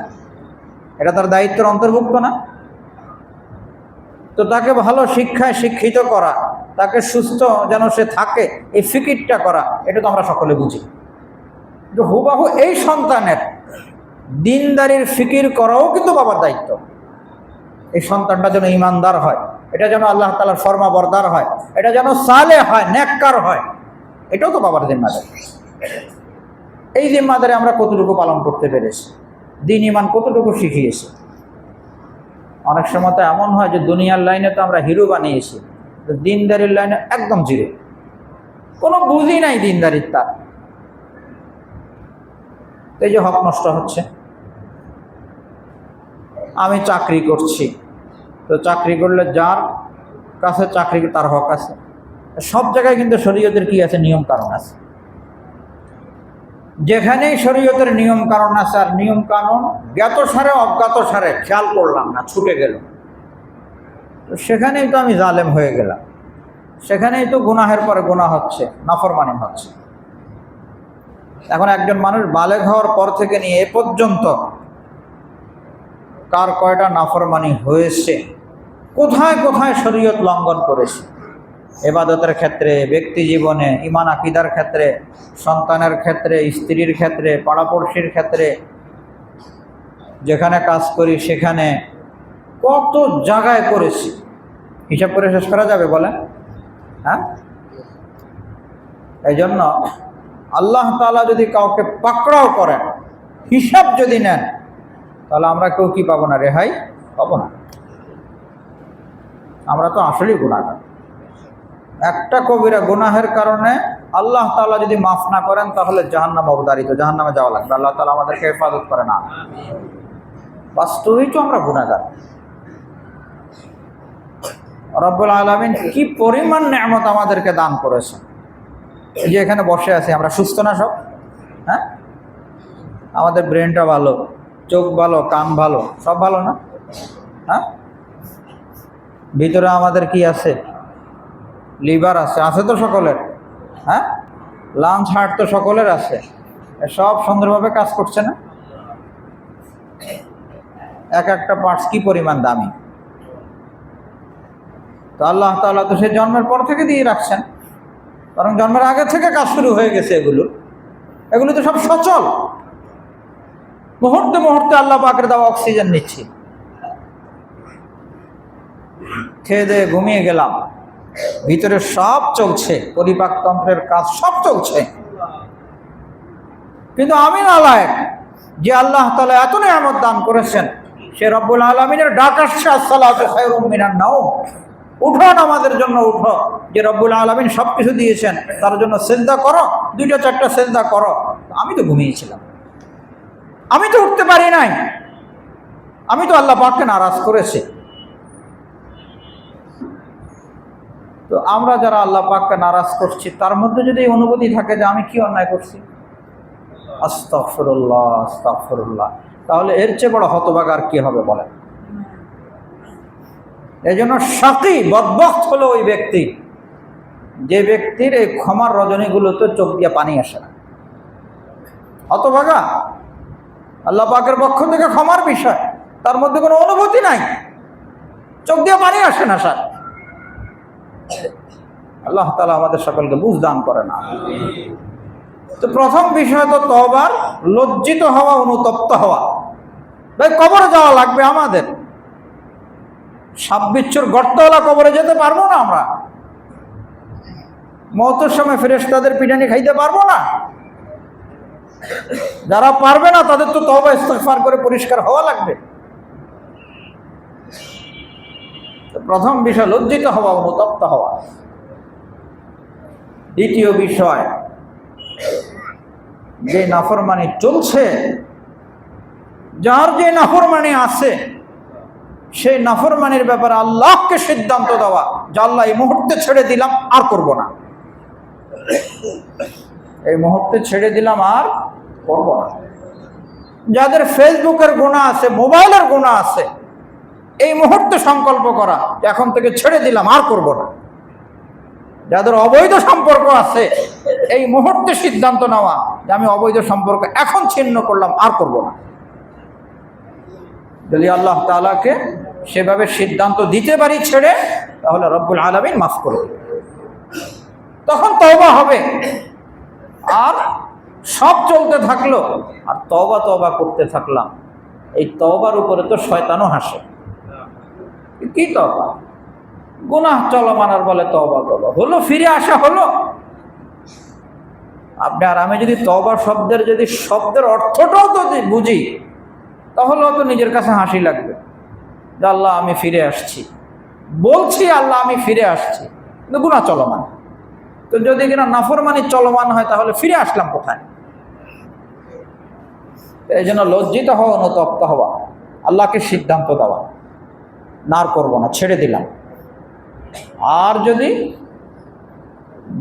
এটা তার দায়িত্বের অন্তর্ভুক্ত না? তো তাকে ভালো শিক্ষায় শিক্ষিত করা, তাকে সুস্থ যেন সে থাকে, এই ফিকিরটা করা, এটা তো আমরা সকলে বুঝি। কিন্তু হুবাহু এই সন্তানের দিনদারির ফিকির করাও কিন্তু বাবার দায়িত্ব। এই সন্তানটা যেন ইমানদার হয়, এটা যেন আল্লাহ তাআলার ফরমাবরদার হয়, এটা যেন সালেহ হয়, নেককার হয়, এটাও তো বাবার জিম্মাদারি। এই জিম্মাদারি আমরা কতটুকু পালন করতে পেরেছি? দিন ইমান কতটুকু শিখিয়েছি? অনেক সময় তো এমন হয় যে দুনিয়ার লাইনে তো আমরা হিরো বানিয়েছি, তো দিনদারির লাইনে একদম জিরো, কোনো বুঝি নাই দিনদারির। তার এই যে হক নষ্ট হচ্ছে। আমি চাকরি করছি, তো চাকরি করলে যার কাছে চাকরি তার হক আছে। সব জায়গায় কিন্তু শরীয়তের কি আছে? নিয়ম কারণ আছে। যেখানেই শরীয়তের নিয়ম কারণ আছে, আর নিয়ম কারণ জ্ঞাত সারে অজ্ঞাত সারে খেয়াল করলাম না, ছুটে গেল, তো সেখানেই তো আমি জালেম হয়ে গেলাম, সেখানেই তো গুনাহের পরে গুনাহ হচ্ছে, নাফরমানি হচ্ছে। এখন একজন মানুষ বালেগ হওয়ার পর থেকে নিয়ে এ পর্যন্ত কার কয়টা নাফরমানি হয়েছে, কোথায় কোথায় শরীয়ত লঙ্ঘন করেছে, ইবাদতের ক্ষেত্রে, ব্যক্তি জীবনে, ঈমান আকীদার ক্ষেত্রে, সন্তানের ক্ষেত্রে, স্ত্রীর ক্ষেত্রে, পাড়াপড়শির ক্ষেত্রে, যেখানে কাজ করি সেখানে, কত জায়গায় করেছি, হিসাব করে শেষ করা যাবে বলেন? হ্যাঁ, এই জন্য আল্লাহ তাআলা যদি কাউকে পাকড়াও করেন, হিসাব যদি নেন, তাহলে আমরা কেউ কি পাবো না? রেহাই পাবো না। আমরা তো আসলেই গুনাহগার। একটা কবিরা গুনাহের কারণে আল্লাহ তাআলা যদি মাফ না করেন তাহলে জাহান্নাম অবধারিত, জাহান্নামে যাওয়া লাগবে। আল্লাহ তাআলা আমাদেরকে হেফাজত করে না। বাস্তবেই তো আমরা গুনাহগার। রব্বুল আলামিন কি পরিমাণ নেয়ামত আমাদেরকে দান করেছেন। এই যে এখানে বসে আছি, আমরা সুস্থ না সব? হ্যাঁ, আমাদের ব্রেনটা ভালো, চোখ ভালো, কান ভালো, সব ভালো না? হ্যাঁ, ভিতরে আমাদের কি আছে? লিভার আছে, আছে তো সকলের। হ্যাঁ, লাঞ্চ হার্ট তো সকলের আছে, সব সুন্দরভাবে কাজ করছে না? এক একটা পার্টস কি পরিমাণ দামি। তো আল্লাহ তাআলা তো সে জন্মের পর থেকে দিয়ে রাখছেন, কারণ জন্মের আগে থেকে কাজ শুরু হয়ে গেছে। এগুলো তো সব সচল, মুহূর্তে মুহূর্তে আল্লাহ পাকের দেওয়া অক্সিজেন নিচ্ছি। খেয়ে দিয়ে ঘুমিয়ে গেলাম, ভিতরে সব চলছে, পরিপাকতন্ত্রের কাজ সব চলছে, কিন্তু আমি নালায়েক যে আল্লাহ তাআলা এত নিয়ামত দান করেছেন, সে রব্বুল আলামিনের ডাক আসছে, আসসালাতু খায়রুম মিনান নাওম, উঠো নামাজের জন্য উঠো। যে রব্বুল আলামিন সব কিছু দিয়েছেন তার জন্য সিজদা করো, 2-4টা সিজদা করো। আমি তো ঘুমিয়েছিলাম, আমি তো উঠতে পারি নাই, আমি তো আল্লাহ পাককে নারাজ করেছি। তো আমরা যারা আল্লাহ পাককে নারাজ করছি, তার মধ্যে যদি এই অনুভূতি থাকে যে আমি কি অন্যায় করছি, আস্তাগফিরুল্লাহ আস্তাগফিরুল্লাহ, তাহলে এর চেয়ে বড় হতভাগা আর কি হবে বলেন? এই জন্য শাকী বদবখত হলো ওই ব্যক্তি, যে ব্যক্তির এই ক্ষমার রজনীগুলোতে চোখ দিয়ে পানি আসে না। হতভাগা, আল্লাহ পাকের পক্ষ থেকে ক্ষমার বিষয়, তার মধ্যে কোনো অনুভূতি নাই, চোখ দিয়ে পানি আসে না। স্যার, আল্লাহ তাআলা আমাদের সকলকে বুঝ দান করে না। তো প্রথম বিষয় তো তওবার, লজ্জিত হওয়া, অনুতপ্ত হওয়া। ভাই কবরে যাওয়া লাগবে আমাদের, সাপ বিচ্ছুর গর্তওয়ালা কবরে যেতে পারবো না আমরা, মওতের সময় ফেরেশতাদের পিটানি খাইতে পারবো না। যারা পারবে না তাদের তো তওবা ইস্তিগফার করে পরিষ্কার হওয়া লাগবে। তো প্রথম বিষয় লজ্জিত হওয়া, অনুতপ্ত হওয়া। দ্বিতীয় বিষয়, যে নাফরমানি চলছে, যার যে নাফরমানি আছে, সেই নাফরমানির ব্যাপারে আল্লাহকে সিদ্ধান্ত দেওয়া যে আল্লাহ এই মুহূর্তে ছেড়ে দিলাম, আর করব না, এই মুহূর্তে ছেড়ে দিলাম, আর করব না। যাদের ফেসবুকের গুনাহ আছে, মোবাইলের গুনাহ আছে, এই মুহূর্তে সংকল্প করা যে এখন থেকে ছেড়ে দিলাম, আর করব না। যাদের অবৈধ সম্পর্ক আছে, এই মুহূর্তে সিদ্ধান্ত নেওয়া যে আমি অবৈধ সম্পর্ক এখন ছিন্ন করলাম, আর করব না। যদি আল্লাহ তাআলাকে সেভাবে সিদ্ধান্ত দিতে পারি ছেড়ে, তাহলে রব্বুল আলামিন মাফ করবে, তখন তওবা হবে। আর সব চলতে থাকলো, আর তওবা তওবা করতে থাকলাম, এই তওবার উপরে তো শয়তানও হাসে। কি তওবা? গুনাহ চলমানার বলে তওবা তওবা হলো, ফিরে আসা হলো। আপনি আর আমি যদি তওবা শব্দের অর্থটাও তো বুঝি, তাহলেও তো নিজের কাছে হাসি লাগবে যে আল্লাহ আমি ফিরে আসছি, বলছি আল্লাহ আমি ফিরে আসছি, কিন্তু গুনাহ চলমান। তো যদি কিনা নাফরমানি চলমান হয়, তাহলে ফিরে আসলাম কোথায়? এই জন্য লজ্জিত হওয়া, অনুতপ্ত হওয়া, আল্লাহকে সিদ্ধান্ত দেওয়া, না আর করবো না, ছেড়ে দিলাম। আর যদি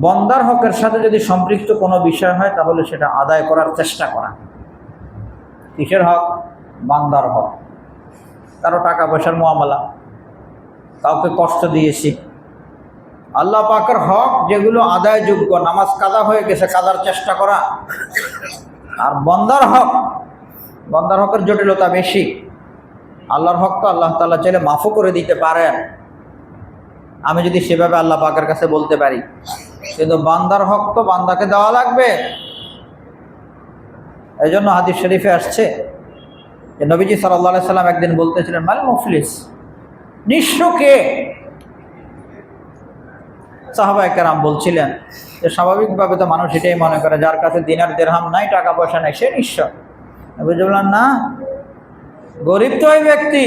বন্দার হকের সাথে যদি সম্পৃক্ত কোনো বিষয় হয়, তাহলে সেটা আদায় করার চেষ্টা করা। কিসের হক? বান্দার হক। কারো টাকা পয়সার মুআমালা, কাউকে কষ্ট দিয়েছি, আল্লাহ পাকের হক যেগুলো আদায়যোগ্য, নামাজ কাদা হয়ে গেছে, কাদার চেষ্টা করা। আর বন্দার হকের জটিলতা বেশি। আল্লাহর হক তো আল্লাহ তাআলা চাইলে মাফও করে দিতে পারেন, আমি যদি সেভাবে আল্লাহ পাকের কাছে বলতে পারি, কিন্তু বান্দার হক তো বান্দাকে দেওয়া লাগবে। এই জন্য হাদিস শরীফে আসছে যে নবীজি সাল্লাল্লাহু আলাইহি সাল্লাম একদিন বলতেছিলেন, মাল মুফলিস, নিঃস্ব কে? সাহাবায়ে কেরাম বলছিলেন যে স্বাভাবিকভাবে তো মানুষ এটাই মনে করে, যার কাছে দিনার দিরহাম নাই, টাকা পয়সা নাই, সে নিঃস্ব। নবীজি বললেন, না, গরিব তো ওই ব্যক্তি,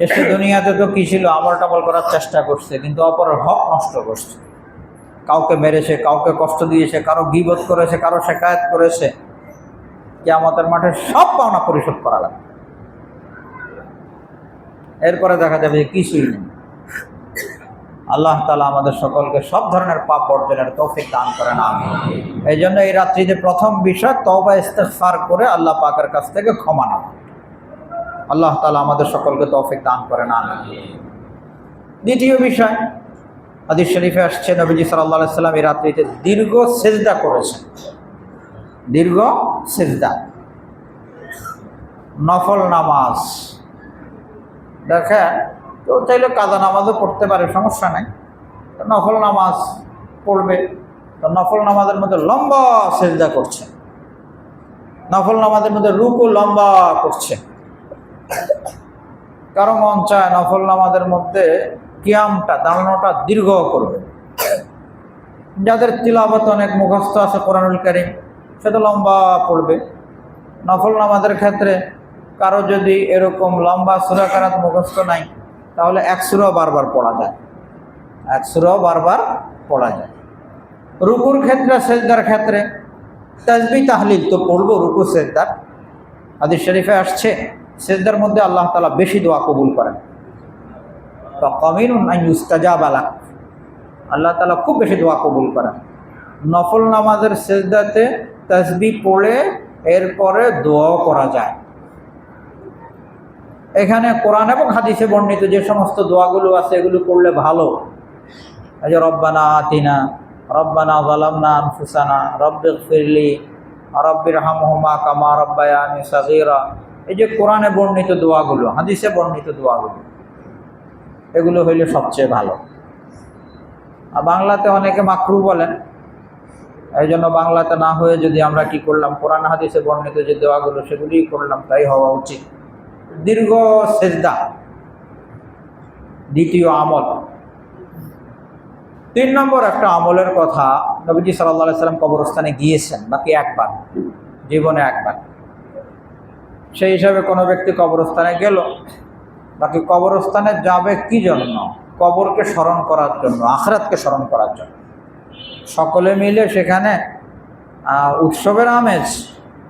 এসে দুনিয়াতে তো কি ছিল, আমল টামল করার চেষ্টা করছে, কিন্তু অপরের হক নষ্ট করছে, কাউকে মেরেছে, কাউকে কষ্ট দিয়েছে, কারো গীবত করেছে, কারো শিকায়াত করেছে। কিয়ামতের মাঠে সব পাওনা পরিশোধ করা লাগবে। এরপরে দেখা যাবে কিছুই নেই। আল্লাহ তাআলা আমাদের সকলকে সব ধরনের পাপ বর্জনের তৌফিক দান করেন, আমিন। এই জন্য এই রাত্রিতে প্রথম বিষয় তওবা ইস্তিগফার করে আল্লাহ পাকের কাছ থেকে ক্ষমা নেওয়া। আল্লাহ তাআলা আমাদের সকলকে তৌফিক দান করেন, আমিন। দ্বিতীয় বিষয়, হাদিস শরীফে আসছে নবীজি সাল্লাল্লাহু আলাইহি সাল্লাম এই রাত্রিতে দীর্ঘ সিজদা করেছেন। দীর্ঘ সিজদা, নফল নামাজ, দেখেন, তো চাইলে কাজা নামাজও পড়তে পারে, সমস্যা নাই, নফল নামাজ পড়বে। তো নফল নামাজের মধ্যে লম্বা সেজদা করছে, নফল নামাজের মধ্যে রুকু লম্বা করছে। কারো মন চায় নফল নামাজের মধ্যে কিয়ামটা, দাঁড়ানোটা দীর্ঘ করবে। যাদের তিলাওয়াত অনেক মুখস্থ আছে কোরআনুল কারীম, সেটা লম্বা পড়বে। নফল নামাজের ক্ষেত্রে কারো যদি এরকম লম্বা সূরা কারাত মুখস্থ নাই, তাহলে এক সূরা বারবার পড়া যায়, এক সূরা বারবার পড়া যায়। রুকুর ক্ষেত্রে, সেজদার ক্ষেত্রে তাসবিহ তাহলিল তো পড়বো রুকু সেজদার। হাদিস শরীফে আসছে সেজদার মধ্যে আল্লাহ তাআলা বেশি দোয়া কবুল করেন। ফাকামিনুন আন ইউস্তাজাবা লাক, আল্লাহ তাআলা খুব বেশি দোয়া কবুল করেন। নফল নামাজের সেজদাতে তাসবিহ পড়ে এরপরে দোয়াও করা যায়। এখানে কোরআন এবং হাদিসে বর্ণিত যে সমস্ত দোয়াগুলো আছে এগুলো করলে ভালো। এই যে রব্বানা আতিনা, রব্বানা যালামনা আনফুসানা, রব্বিগফিরলি, রব্বিরহামহুমা কামা রাব্বায়ানি সাগীরা, এই যে কোরআনে বর্ণিত দোয়াগুলো, হাদিসে বর্ণিত দোয়াগুলো, এগুলো হইলে সবচেয়ে ভালো। আর বাংলাতে অনেকে মাকরু বলেন, এই জন্য বাংলাতে না হয়ে যদি আমরা কি করলাম, কোরআন হাদিসে বর্ণিত যে দোয়াগুলো সেগুলিই করলাম, তাই হওয়া উচিত। দীর্ঘ সেজদা দ্বিতীয় আমল। 3 নম্বর একটা আমলের কথা, নবীজি সাল্লাল্লাহু আলাইহি সাল্লাম কবরস্থানে গিয়েছেন, বাকি একবার, জীবনে একবার। সেই হিসাবে কোনো ব্যক্তি কবরস্থানে গেল, বাকি কবরস্থানে যাবে কি জন্য? কবরকে স্মরণ করার জন্য, আখিরাতকে স্মরণ করার জন্য। সকলে মিলে সেখানে উৎসবের আমেজ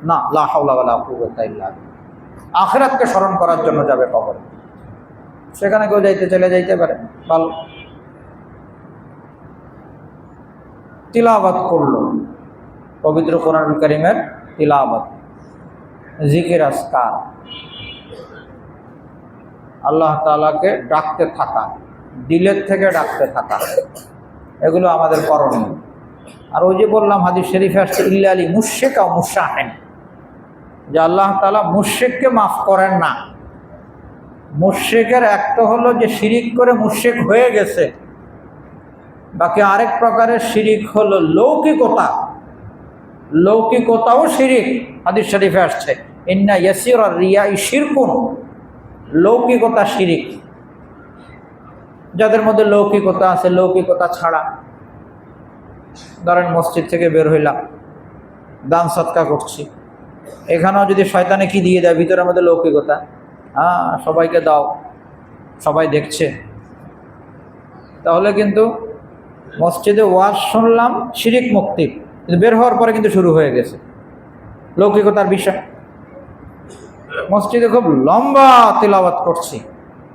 না, লা হাওলা ওয়ালা কুওয়াতা ইল্লা বিল্লাহ, আখিরাতকে স্মরণ করার জন্য যাবে কবরে। সেখানে কেউ যাইতে চলে যাইতে পারে, ভালো। তিলাওয়াত করলো পবিত্র কোরআনুল কারীমের তিলাওয়াত, জিকির আজকার, আল্লাহ তাআলাকে ডাকতে থাকা, দিলের থেকে ডাকতে থাকা, এগুলো আমাদের করণীয়। আর ওই যে বললাম হাদিস শরীফে আসছে ইল্লা আলী মুশরিক ও মুশাহিন, যে আল্লাহ তাআলা মুশরিককে মাফ করেন না। মুশরিকের একটা হলো যে শিরিক করে মুশরিক হয়ে গেছে, বাকি আরেক প্রকারের শিরিক হলো লৌকিকতা, লৌকিকতাও শিরিক। হাদিস শরীফে আসছে ইন্না ইয়াসিরা রিয়াই শিরকুন, লৌকিকতা শিরিক। যাদের মধ্যে লৌকিকতা আছে, লৌকিকতা ছাড়া, ধরেন মসজিদ থেকে বের হইলাম, দান সৎকা করছি, এখানেও যদি শয়তানে কি দিয়ে দেয় ভিতরের মধ্যে লৌকিকতা, সবাইকে দাও, সবাই দেখছে, তাহলে কিন্তু মসজিদে ওয়াজ শুনলাম শিরিক মুক্তি, কিন্তু বের হওয়ার পরে কিন্তু শুরু হয়ে গেছে লৌকিকতার বিষয়। মসজিদে খুব লম্বা তিলাওয়াত করছি,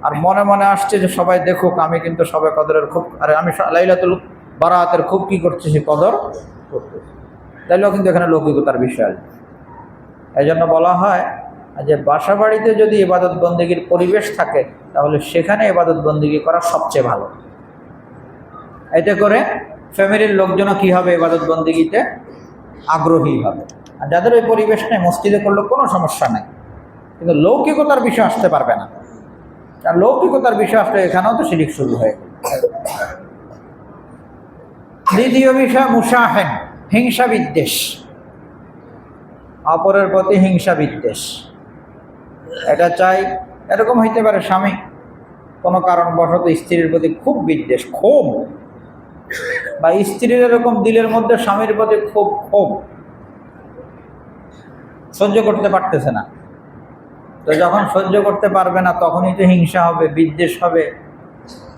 আর মনে মনে আসছে যে সবাই দেখুক, আমি কিন্তু সবে কদরের খুব, আরে আমি লাইলাতুল বারাতের খুব কি করতেছি, কদর করতেছি, তাইলেও কিন্তু এখানে লৌকিকতার বিষয়। এই জন্য বলা হয় যে বাসা বাড়িতে যদি ইবাদত বন্দেগীর পরিবেশ থাকে, তাহলে সেখানে ইবাদত বন্দেগী করা সবচেয়ে ভালো। এতে করে ফ্যামিলির লোকজনও কী হবে, ইবাদত বন্দেগীতে আগ্রহী হবে। আর যাদের ওই পরিবেশ নেই, মসজিদে করলে কোনো সমস্যা নেই, কিন্তু লৌকিকতার বিষয় আসতে পারবে না। আর লৌকিকতার বিষয় আসলে এখানেও তো শিরিক শুরু হয়ে গেল। দ্বিতীয় বিষয় মুশাহিন, হিংসা বিদ্বেষ, অপরের প্রতি হিংসা বিদ্বেষ। এটা চাই, এরকম হইতে পারে স্বামী কোনো কারণবশত স্ত্রীর প্রতি খুব বিদ্বেষ, ক্ষোভ, বা স্ত্রীর এরকম দিলের মধ্যে স্বামীর প্রতি খুব ক্ষোভ, সহ্য করতে পারতেছে না। তো যখন সহ্য করতে পারবে না, তখনই তো হিংসা হবে, বিদ্বেষ হবে,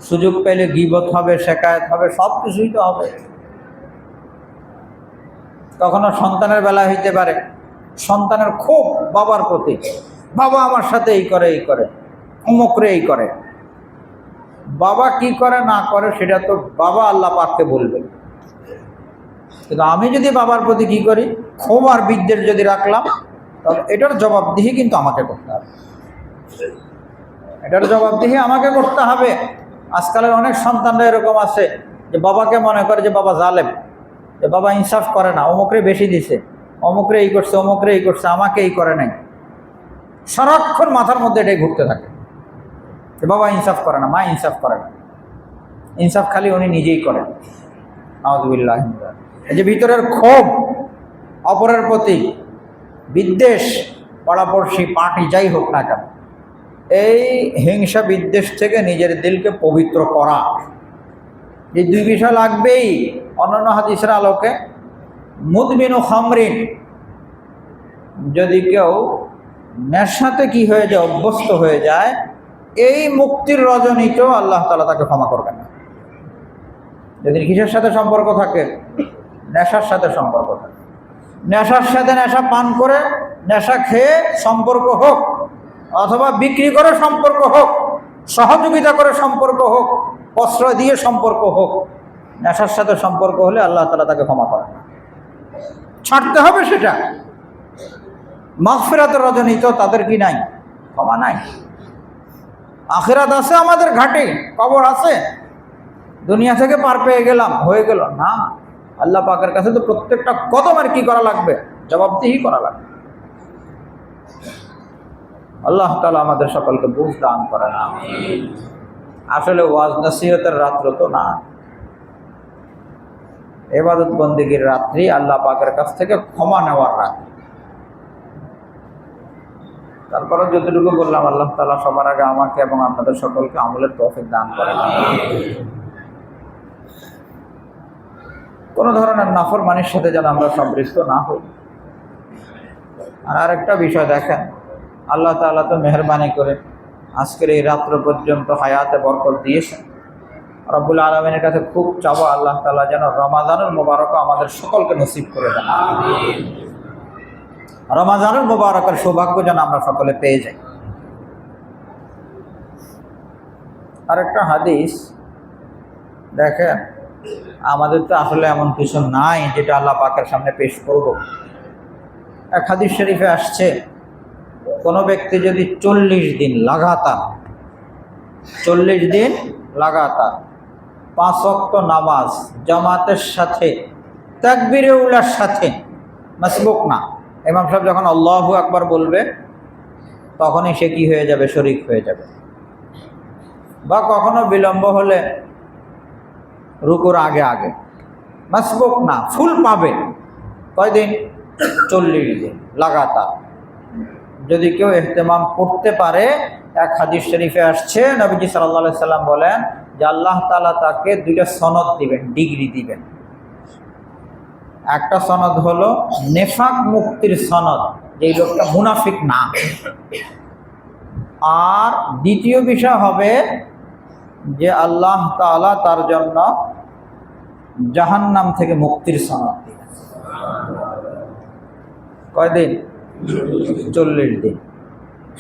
সুযোগ পেলে গীবত হবে, শেকায়েত হবে, সব কিছুই তো হবে। কখনো সন্তানের বেলা হইতে পারে, সন্তানের ক্ষোভ বাবার প্রতি, বাবা আমার সাথে এই করে, এই করে, অমুকরে এই করে। বাবা কি করে না করে সেটা তো বাবা আল্লাহ পাককে বলবে, কিন্তু আমি যদি বাবার প্রতি কি করি, ক্ষোভ আর বিদ্বেষ যদি রাখলাম, তাহলে এটার জবাবদিহি কিন্তু আমাকে করতে হবে, এটার জবাবদিহি আমাকে করতে হবে। আজকালের অনেক সন্তানরা এরকম আছে যে বাবাকে মনে করে যে বাবা জালেম, যে বাবা ইনসাফ করে না, অমুকরে বেশি দিছে, অমুকরে এই করছে, অমুকরে এই করছে, আমাকে এই করে নাই। সারাক্ষণ মাথার মধ্যে এটাই ঘুরতে থাকে। বাবা ইনসাফ করে না, মা ইনসাফ করে না, ইনসাফ খালি উনি নিজেই করেন। নাউযুবিল্লাহ। এই যে ভিতরের ক্ষোভ, অপরের প্রতি বিদ্বেষ, পড়াপড়শি পার্টি যাই হোক না কেন, এই হিংসা বিদ্বেষ থেকে নিজের দিলকে পবিত্র করা, এই দুই বিষয় লাগবেই। অন্যান্য হাদিসের আলোকে মুদমিনু খামরিন, যদি কেউ নেশাতে কি হয়ে যায়, অভ্যস্ত হয়ে যায়, এই মুক্তির রজনীতেও আল্লাহ তাআলা তাকে ক্ষমা করবেন না। যদি কিসের সাথে সম্পর্ক থাকে? নেশার সাথে সম্পর্ক থাকে। নেশার সাথে নেশা পান করে, নেশা খেয়ে সম্পর্ক হোক, অথবা বিক্রি করে সম্পর্ক হোক, সহযোগিতা করে সম্পর্ক হোক, প্রশ্রয় দিয়ে সম্পর্ক হোক, নেশার সাথে সম্পর্ক হলে আল্লাহ তাআলা তাকে ক্ষমা করেন না। ছাড়তে হবে সেটা। মাগফিরাতের রজনীতেও তাদের কি নাই? ক্ষমা নাই। আখিরাত আছে আমাদের ঘাটে, কবর আছে, দুনিয়া থেকে পার পেয়ে গেলাম, হয়ে গেল না। আল্লাহ পাকের কাছে তো প্রত্যেকটা কদমের কি করা লাগবে? জবাবদিহি করা লাগবে। আল্লাহ তাআলা আমাদের সকলকে বুঝ দান করেন। আসলে ওয়াজ নসিহতের রাত্র তো না, ইবাদত বন্দেগীর রাত্রি, আল্লাহ পাকের কাছ থেকে ক্ষমা নেওয়ার রাত। তারপরে যতটুকু বললাম, আল্লাহ তাআলা সবার আগে আমাকে এবং আপনাদের সকলকে আমলের তৌফিক দান করেন। কোনো ধরনের নাফরমানির সাথে যেন আমরা সম্পৃক্ত না হই। আর আরেকটা বিষয় দেখেন, আল্লাহ তাআলা তো মেহেরবানি করে আজকের এই রাত্র পর্যন্ত হায়াতে বরকত দিয়েছেন। রব্বুল আলামিনের কাছে খুব চাওয়া, আল্লাহ তাআলা যেন রমাদানুল মুবারক আমাদের সকলকে নসিব করে দেন। রমাদানুল মুবারকের সৌভাগ্য যেন আমরা সকলে পেয়ে যাই। আরেকটা হাদিস দেখেন, আমাদের তো আসলে এমন কিছু নাই যেটা আল্লাহ পাকের সামনে পেশ করব। এক হাদিস শরীফে আসছে, কোনো ব্যক্তি যদি 40 দিন লাগাতার 5 ওয়াক্ত নামাজ জামাতের সাথে, তাকবীরে উলার সাথে, মাসবুক না, ইমাম সাহেব যখন আল্লাহু আকবার বলবে তখনই সে কি হয়ে যাবে? শরীক হয়ে যাবে। বা কখনো বিলম্ব হলে রুকুর আগে আগে, মাসবুক না, ফুল পাবে। কয়দিন? 40 দিন লাগাতার। যদি কেউ ইহতেমাম করতে পারে, এক হাদিস শরীফে আসছে, নবীজি সাল্লাল্লাহু আলাইহি সাল্লাম বলেন যে আল্লাহ তাআলা তাকে 2টা সনদ দিবেন, ডিগ্রি দিবেন। একটা সনদ হলো নেফাক মুক্তির সনদ, যেই লোকটা মুনাফিক না। আর দ্বিতীয় বিষয় হবে যে আল্লাহ তাআলা তার জন্য জাহান্নাম থেকে মুক্তির সনদ দিবেন। কয়দিন? 40 দিন।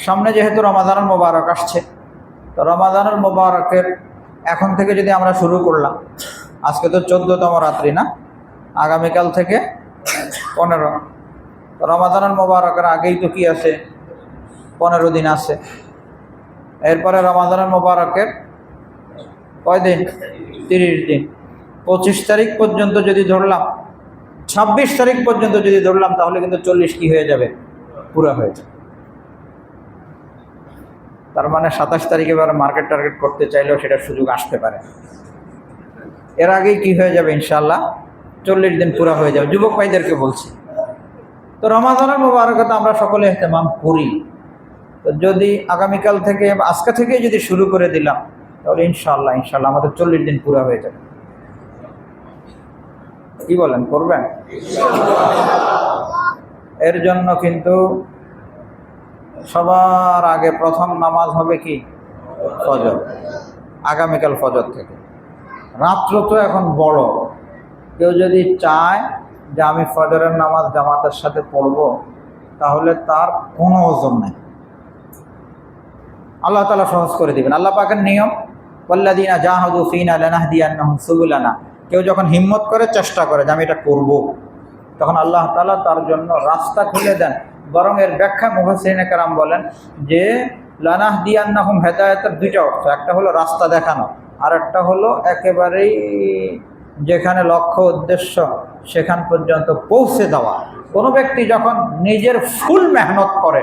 সামনে যেহেতু রমাদানুল মুবারক আসছে, তো রমাদানুল মুবারকের এখন থেকে যদি আমরা শুরু করলাম, আজকে তো 14তম রাত্রি না, আগামীকাল থেকে 15। রমাদানুল মুবারকের আগেই তো কি আছে? 15 দিন আছে। এরপরে রমাদানুল মুবারকের কয়দিন? 30 দিন। 25 তারিখ পর্যন্ত যদি ধরলাম, 26 তারিখ পর্যন্ত যদি ধরলাম, তাহলে কিন্তু 40 কি হয়ে যাবে? পুরো হয়ে যাবে। তার মানে 27 তারিখে এবার মার্কেট টার্গেট করতে চাইলেও সেটার সুযোগ আসতে পারে। এর আগেই কি হয়ে যাবে? ইনশাআল্লাহ 40 দিন পুরো হয়ে যাবে। যুবক ভাইদেরকে বলছি, তো রমাদানুল মুবারকে আমরা সকলে ইহতেমাম করি। তো যদি আগামীকাল থেকে, আজকে থেকে যদি শুরু করে দিলাম, তাহলে ইনশাআল্লাহ আমাদের 40 দিন পুরো হয়ে যাবে। কি বলেন, করবেন? এর জন্য কিন্তু সবার আগে প্রথম নামাজ হবে কি? ফজর। আগামীকাল ফজর থেকে। রাত্র তো এখন বড়, কেউ যদি চায় যে আমি ফজরের নামাজ জামাতের সাথে পড়ব, তাহলে তার কোনো ওজন নেই। আল্লাহ তাআলা সহজ করে দিবেন। আল্লাহ পাকের নিয়ম, ওয়াল্লাযীনা জাহাদু ফীনা লানাহদিয়ান্নাহুম সুবুলানা। কেউ যখন হিম্মত করে, চেষ্টা করে যে আমি এটা করব, তখন আল্লাহ তাআলা তার জন্য রাস্তা খুলে দেন। বরং এর ব্যাখ্যা মুফাসসিরিনে কেরাম বলেন যে লানাহদিয়ান্নাহুম, হেদায়েতের 2টা অর্থ। একটা হলো রাস্তা দেখানো, আর একটা হলো একেবারেই যেখানে লক্ষ্য উদ্দেশ্য সেখান পর্যন্ত পৌঁছে দেওয়া। কোনো ব্যক্তি যখন নিজের ফুল মেহনত করে,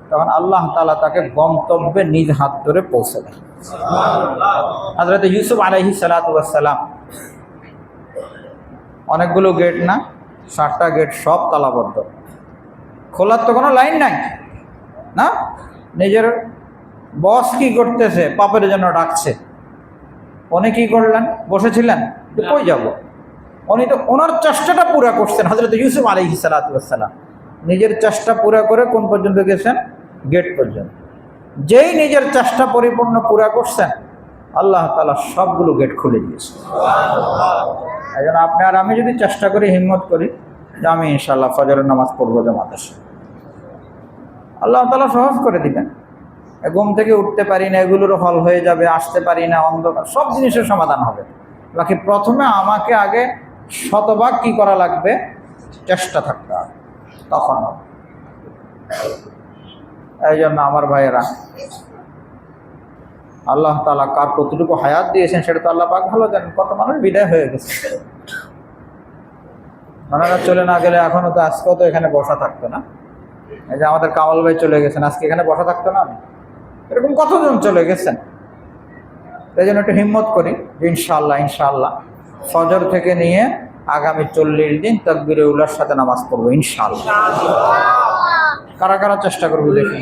তখন আল্লাহ তাআলা তাকে গন্তব্যে নিজ হাত ধরে পৌঁছে দেন। হযরত ইউসুফ আলাইহিস সালাতু ওয়াস সালাম, অনেকগুলো গেট না, 7টা গেট সব তালাবদ্ধ, খোলার তো কোনো লাইন নাই না। নিজের বস কি করতেছে, পাপের জন্য ডাকছে, উনি কি করলেন, বসেছিলেন, কই যাব? উনি তো ওনার চেষ্টাটা পুরা করছেন। হযরত ইউসুফ আলাইহিস সালাতু ওয়াস সালাম নিজের চেষ্টা পুরা করে কোন পর্যন্ত গেছেন? গেট পর্যন্ত। যেই নিজের চেষ্টা পরিপূর্ণ পুরা করছেন, আল্লাহ তাআলা সবগুলো গেট খুলে দিয়েছে। এই জন্য আপনি আর আমি যদি চেষ্টা করি, হিম্মত করি যে আমি ইনশাআল্লাহ ফজরের নামাজ পড়বো জামাতের সাথে, আল্লাহ তাআলা সহজ করে দিবেন। ঘুম থেকে উঠতে পারি না, এগুলোরও হল হয়ে যাবে, আসতে পারি না, অন্ধকার, সব জিনিসের সমাধান হবে। বাকি প্রথমে আমাকে আগে শতভাগ কি করা লাগবে? চেষ্টা থাকতে হবে, তখন হবে। এই জন্য আমার ভাইয়েরা, আল্লাহ তাআলা কার কতটুকু হায়াত দিয়েছেন সেটা তো আল্লাহ পাক ভালো জানেন। কত মানুষ বিদায় হয়ে গেছে, ওনারা চলে না গেলে এখনো তো আজকেও তো এখানে বসা থাকতো না। এই যে আমাদের কামাল ভাই চলে গেছেন, আজকে এখানে বসা থাকতো না। এরকম কতজন চলে গেছেন। এই জন্য একটু হিম্মত করি যে ইনশাআল্লাহ ইনশাআল্লাহ ফজর থেকে নিয়ে আগামী 40 দিন তাকবীরে উলার সাথে নামাজ পড়বো ইনশাআল্লাহ। কারা কারা চেষ্টা করবো দেখি।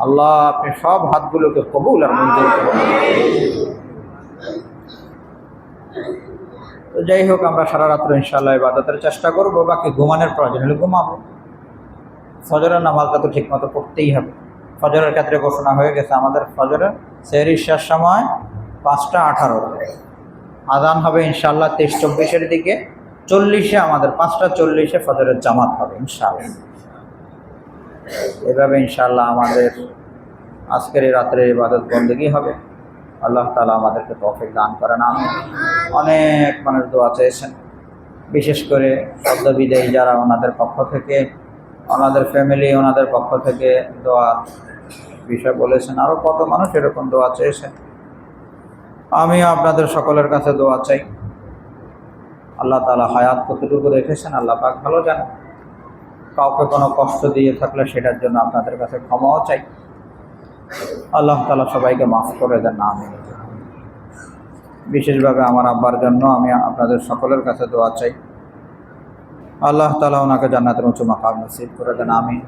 আল্লাহ আপনি সব হাতগুলোকে কবুল আর মঞ্জুর করুন। তো যাই হোক, আমরা সারা রাত্র ইনশাআল্লাহ ইবাদতের চেষ্টা করবো। বাকি ঘুমানোর প্রয়োজন হলে ঘুমাবো। ফজরের নামাজটা তো ঠিক মতো পড়তেই হবে। ফজরের ক্ষেত্রে ঘোষণা হয়ে গেছে, আমাদের ফজরের সেহরির শেষ সময় 5টা 18, আজান হবে ইনশাআল্লাহ 23-24 দিকে, 40-এ আমাদের 5টা 40-এ ফজরের জামাত হবে ইনশাআল্লাহ। এভাবে ইনশাআল্লাহ আমাদের আজকের এই রাত্রে ইবাদত বন্দেগী হবে। আল্লাহ তাআলা আমাদেরকে তৌফিক দান করেন। আমি অনেক মানুষ দোয়া চেয়েছেন, বিশেষ করে শব্দ বিদায়ী যারা, ওনাদের পক্ষ থেকে, ওনাদের ফ্যামিলি, ওনাদের পক্ষ থেকে দোয়া বিষয় বলেছেন। আরও কত মানুষ এরকম দোয়া চেয়েছেন। আমিও আপনাদের সকলের কাছে দোয়া চাই। আল্লাহ তাআলা হায়াত কতটুকু রেখেছেন আল্লাহ পাক ভালো জানেন। কাউকে কোনো কষ্ট দিয়ে থাকলে সেটার জন্য আপনাদের কাছে ক্ষমাও চাই। আল্লাহ তাআলা সবাইকে মাফ করে দেন, আমিন। বিশেষভাবে আমার আব্বার জন্য আমি আপনাদের সকলের কাছে দোয়া চাই। আল্লাহ তাআলা ওনাকে জান্নাতের উঁচু মাকাম নসিব করে দেন, আমিন।